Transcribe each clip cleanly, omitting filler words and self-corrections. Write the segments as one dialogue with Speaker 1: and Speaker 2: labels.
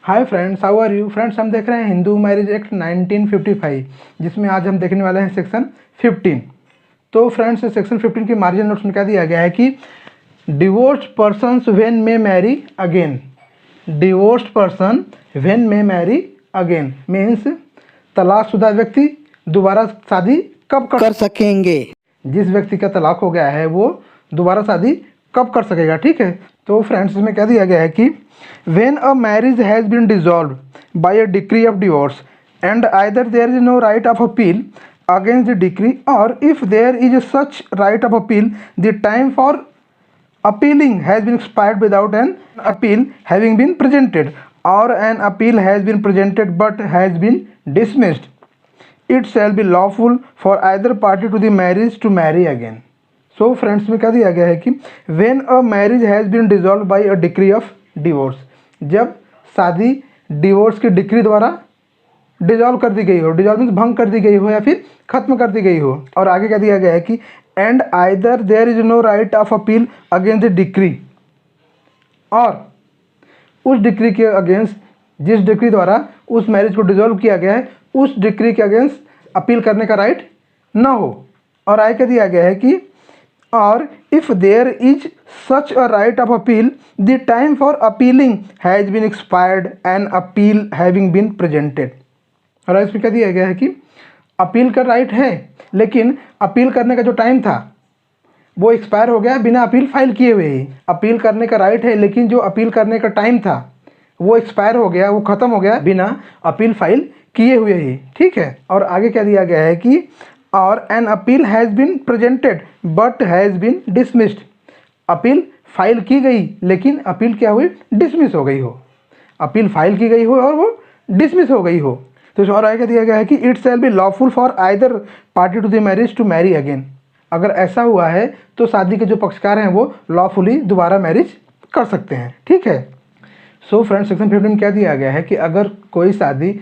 Speaker 1: Hi friends, how are you friends. हम देख रहे हैं हिंदू मैरिज एक्ट 1955, जिसमें आज हम देखने वाले हैं सेक्शन 15। तो फ्रेंड्स, सेक्शन 15 की मार्जिन नोट्स में क्या दिया गया है कि divorced persons when may marry again. Divorced person when may marry again means तलाकशुदा व्यक्ति दोबारा शादी कब कर सकेंगे। जिस व्यक्ति का तलाक हो गया है वो दोबारा शादी कब कर सकेगा, ठीक है। तो फ्रेंड्स, इसमें क्या दिया गया है कि when a marriage has been dissolved by a decree of divorce and either there is no right of appeal against the decree और if there is such right of appeal the time for appealing has been expired without an appeal having been presented or an appeal has been presented but has been dismissed, it shall be lawful for either party to the marriage to marry again. So friends, में क्या दिया गया है कि when a marriage has been dissolved by a decree of divorce, जब शादी divorce की decree द्वारा डिजॉल्व कर दी गई हो, डिजॉल्व मीन्स भंग कर दी गई हो या फिर खत्म कर दी गई हो। और आगे क्या दिया गया है कि and either there is no right of appeal against the decree, और उस डिक्री के अगेंस्ट, जिस डिक्री द्वारा उस मैरिज को डिजॉल्व किया गया है, उस डिक्री के अगेंस्ट अपील करने का राइट ना हो। और आगे क्या दिया गया है कि और if there is such a right of appeal the time for appealing has been expired and appeal having been presented. और इसमें क्या दिया गया है कि अपील का राइट है, लेकिन अपील करने का जो टाइम था वो एक्सपायर हो गया बिना अपील फाइल किए हुए ही। अपील करने का राइट है, लेकिन जो अपील करने का टाइम था वो एक्सपायर हो गया, वो ख़त्म हो गया बिना अपील फाइल किए हुए ही, ठीक है। और आगे क्या दिया गया है कि और an appeal has been presented but has been dismissed. Appeal file की गई लेकिन अपील क्या हुई, डिसमिस हो गई हो। अपील फाइल की गई हो और वो डिसमिस हो गई हो। तो और आगे दिया गया है कि it shall be lawful for either party to the marriage to marry again. अगर ऐसा हुआ है तो शादी के जो पक्षकार हैं वो लॉफुली दोबारा मैरिज कर सकते हैं, ठीक है। सो फ्रेंड्स, सेक्शन 15 में क्या दिया गया है कि अगर कोई शादी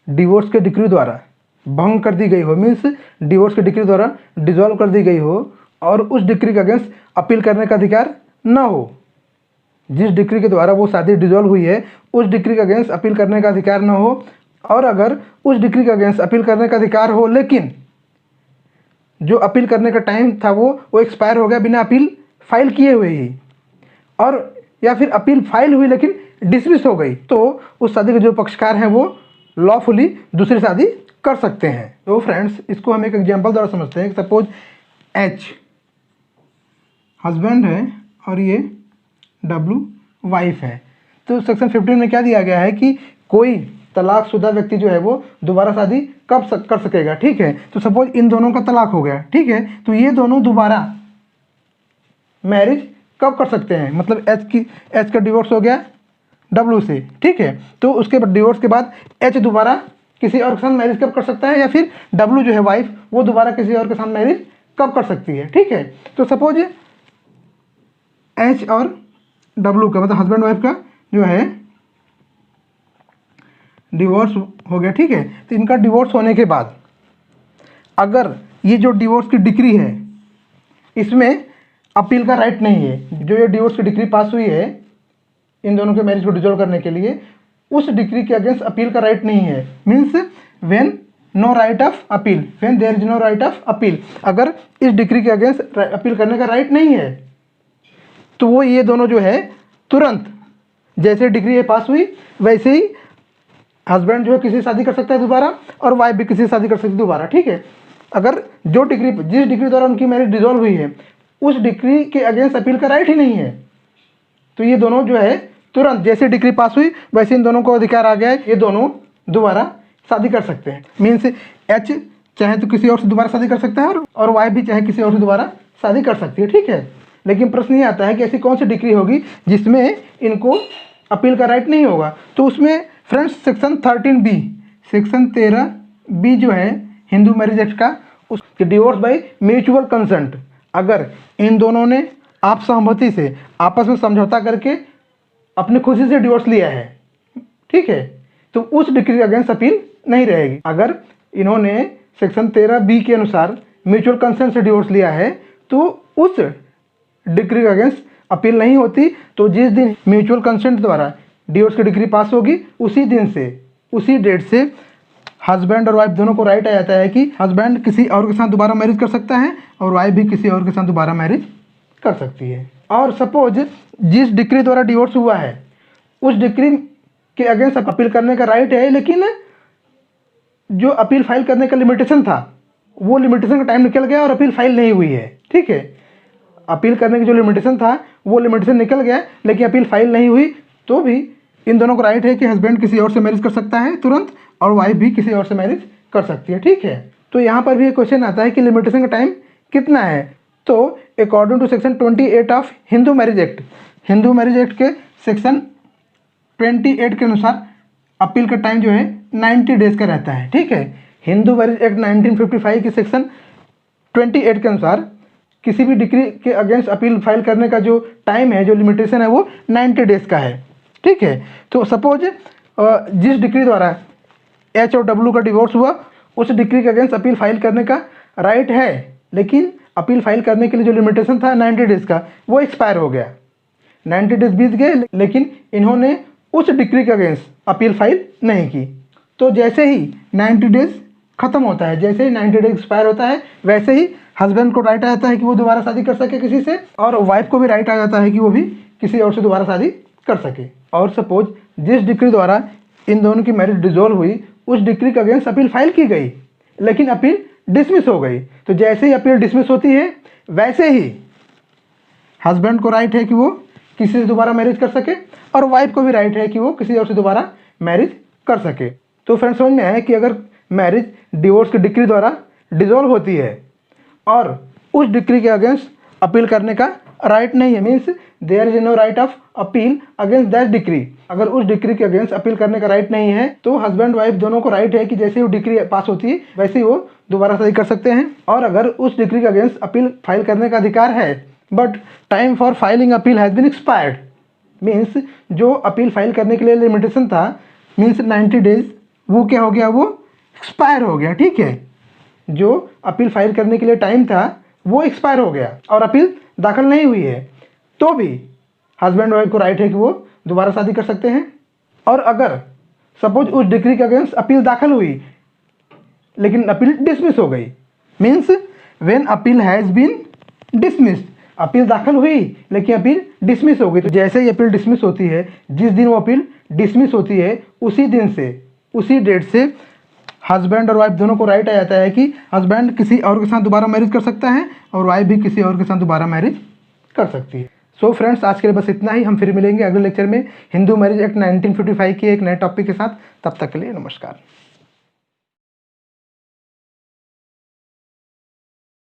Speaker 1: डिवोर्स के डिक्री द्वारा भंग कर दी गई हो, मीन्स डिवोर्स के डिक्री द्वारा डिजॉल्व कर दी गई हो और उस डिक्री के अगेंस्ट अपील करने का अधिकार ना हो, जिस डिक्री के द्वारा वो शादी डिजॉल्व हुई है उस डिक्री के अगेंस्ट अपील करने का अधिकार ना हो, और अगर उस डिक्री के अगेंस्ट अपील करने का अधिकार हो लेकिन जो अपील करने का टाइम था वो एक्सपायर हो गया बिना अपील फाइल किए हुए ही, और या फिर अपील फाइल हुई लेकिन डिसमिस हो गई, तो उस शादी के जो पक्षकार हैं वो लॉफुली दूसरी शादी कर सकते हैं। तो फ्रेंड्स, इसको हम एक एग्जांपल द्वारा समझते हैं। सपोज एच हस्बैंड है और ये डब्लू वाइफ है। तो सेक्शन 15 में क्या दिया गया है कि कोई तलाकशुदा व्यक्ति जो है वो दोबारा शादी कब कर सकेगा, ठीक है। तो सपोज इन दोनों का तलाक हो गया, ठीक है, तो ये दोनों दोबारा मैरिज कब कर सकते हैं, मतलब एच का डिवोर्स हो गया डब्लू से, ठीक है। तो उसके बाद डिवोर्स के बाद एच दोबारा किसी और के साथ मैरिज कब कर सकता है, या फिर डब्लू जो है वाइफ वो दोबारा किसी और के साथ मैरिज कब कर सकती है, ठीक है। तो सपोज एच और डब्लू का मतलब हस्बैंड वाइफ का जो है डिवोर्स हो गया, ठीक है। तो इनका डिवोर्स होने के बाद अगर ये जो डिवोर्स की डिक्री है इसमें अपील का राइट नहीं है, जो ये डिवोर्स की डिक्री पास हुई है इन दोनों के मैरिज को डिसॉल्व करने के लिए, उस डिक्री के अगेंस्ट अपील का राइट नहीं है। Means when no right of appeal, when there is no right of appeal, अगर इस डिक्री के अगेंस्ट अपील करने का राइट नहीं है तो वो ये दोनों जो है तुरंत जैसे डिक्री पास हुई वैसे ही हस्बैंड जो है किसी शादी कर सकता है दोबारा और वाइफ भी किसी शादी कर सकती है दोबारा, ठीक है। अगर जो डिक्री, जिस डिक्री द्वारा उनकी मैरिज डिसॉल्व हुई है उस डिक्री के अगेंस्ट अपील का राइट ही नहीं है, तो ये दोनों जो है तुरंत जैसे डिक्री पास हुई वैसे इन दोनों को अधिकार आ गया है, ये दोनों दोबारा शादी कर सकते हैं। मीन्स एच चाहे तो किसी और से दोबारा शादी कर सकता है और वाइफ भी चाहे किसी और से दोबारा शादी कर सकती है, ठीक है। लेकिन प्रश्न ये आता है कि ऐसी कौन सी डिक्री होगी जिसमें इनको अपील का राइट नहीं होगा। तो उसमें friends section 13B, section 13B जो है हिंदू मैरिज एक्ट का, उस डिवोर्स बाय म्यूचुअल कंसेंट, अगर इन दोनों ने आप सहमति से आपस में समझौता करके अपनी खुशी से डिवोर्स लिया है, ठीक है, तो उस डिक्री के अगेंस्ट अपील नहीं रहेगी। अगर इन्होंने सेक्शन 13B के अनुसार म्यूचुअल कंसेंट से डिवोर्स लिया है तो उस डिक्री के अगेंस्ट अपील नहीं होती। तो जिस दिन म्यूचुअल कंसेंट द्वारा डिवोर्स की डिक्री पास होगी उसी दिन से, उसी डेट से हस्बैंड और वाइफ दोनों को राइट आ जाता है कि हस्बैंड किसी और के साथ दोबारा मैरिज कर सकता है और वाइफ भी किसी और के साथ दोबारा मैरिज कर सकती है। और सपोज जिस डिक्री द्वारा डिवोर्स हुआ है उस डिक्री के अगेंस्ट अपील करने का राइट है, लेकिन जो अपील फाइल करने का लिमिटेशन था वो लिमिटेशन का टाइम निकल गया और अपील फाइल नहीं हुई है। ठीक है, अपील करने की जो लिमिटेशन था वो लिमिटेशन निकल गया लेकिन अपील फाइल नहीं हुई, तो भी इन दोनों को राइट है कि हस्बैंड किसी और से मैरिज कर सकता है तुरंत और वाइफ भी किसी और से मैरिज कर सकती है। ठीक है, तो यहाँ पर भी एक क्वेश्चन आता है कि लिमिटेशन का टाइम कितना है। तो according to section 28 of Hindu marriage act, Hindu marriage act के सेक्शन 28 के अनुसार अपील का टाइम जो है 90 डेज का रहता है। ठीक है, हिंदू मैरिज एक्ट 1955 के सेक्शन 28 के अनुसार किसी भी डिक्री के अगेंस्ट अपील फाइल करने का जो टाइम है, जो लिमिटेशन है वो 90 डेज का है। ठीक है, तो सपोज जिस डिक्री द्वारा एच और डब्ल्यू का डिवोर्स हुआ उस डिक्री के अगेंस्ट अपील फाइल करने का राइट है, लेकिन अपील फाइल करने के लिए जो लिमिटेशन था 90 डेज का वो एक्सपायर हो गया। 90 डेज बीत गए लेकिन इन्होंने उस डिक्री के अगेंस्ट अपील फाइल नहीं की। तो जैसे ही 90 डेज खत्म होता है, जैसे ही 90 डेज एक्सपायर होता है, वैसे ही हस्बैंड को राइट आ जाता है कि वो दोबारा शादी कर सके किसी से, और वाइफ को भी राइट आ जाता है कि वो भी किसी और से दोबारा शादी कर सके। और सपोज जिस डिक्री द्वारा इन दोनों की मैरिज डिसॉल्व हुई उस डिक्री के अगेंस्ट अपील फाइल की गई लेकिन अपील डिसमिस हो गई, तो जैसे ही अपील डिसमिस होती है वैसे ही हस्बैंड को राइट है कि वो किसी से दोबारा मैरिज कर सके और वाइफ को भी राइट है कि वो किसी और से दोबारा मैरिज कर सके। तो फ्रेंड्स समझ में आया कि अगर मैरिज डिवोर्स की डिक्री द्वारा डिसॉल्व होती है और उस डिक्री के अगेंस्ट अपील करने का राइट नहीं है, means there is no right of appeal against that decree. अगर उस डिक्री के अगेंस्ट अपील करने का राइट नहीं है तो हस्बैंड वाइफ दोनों को राइट है कि जैसे ही वो डिक्री पास होती है वैसे ही वो दोबारा शादी कर सकते हैं। और अगर उस डिक्री के अगेंस्ट अपील फाइल करने का अधिकार है but time for filing appeal has been expired, means जो अपील फाइल करने के लिए लिमिटेशन था मीन्स 90 डेज, वो क्या हो गया, वो एक्सपायर हो गया। ठीक है, जो अपील फाइल करने के लिए टाइम था वो एक्सपायर हो गया और अपील दाखिल नहीं हुई है, तो भी हस्बैंड वाइफ को राइट है कि वो दोबारा शादी कर सकते हैं। और अगर सपोज उस डिक्री के अगेंस्ट अपील दाखिल हुई लेकिन अपील डिसमिस हो गई, means when appeal has been dismissed, appeal दाखिल हुई लेकिन अपील डिसमिस हो गई, तो जैसे ही अपील डिसमिस होती है, जिस दिन वो अपील डिसमिस होती है उसी दिन से, उसी डेट से हस्बैंड और वाइफ दोनों को राइट आ जाता है कि हस्बैंड किसी और के साथ दोबारा मैरिज कर सकता है और वाइफ भी किसी और के साथ दोबारा मैरिज कर सकती है। सो फ्रेंड्स, आज के लिए बस इतना ही। हम फिर मिलेंगे अगले लेक्चर में हिंदू मैरिज एक्ट 1955 के एक नए टॉपिक के साथ। तब तक के लिए नमस्कार।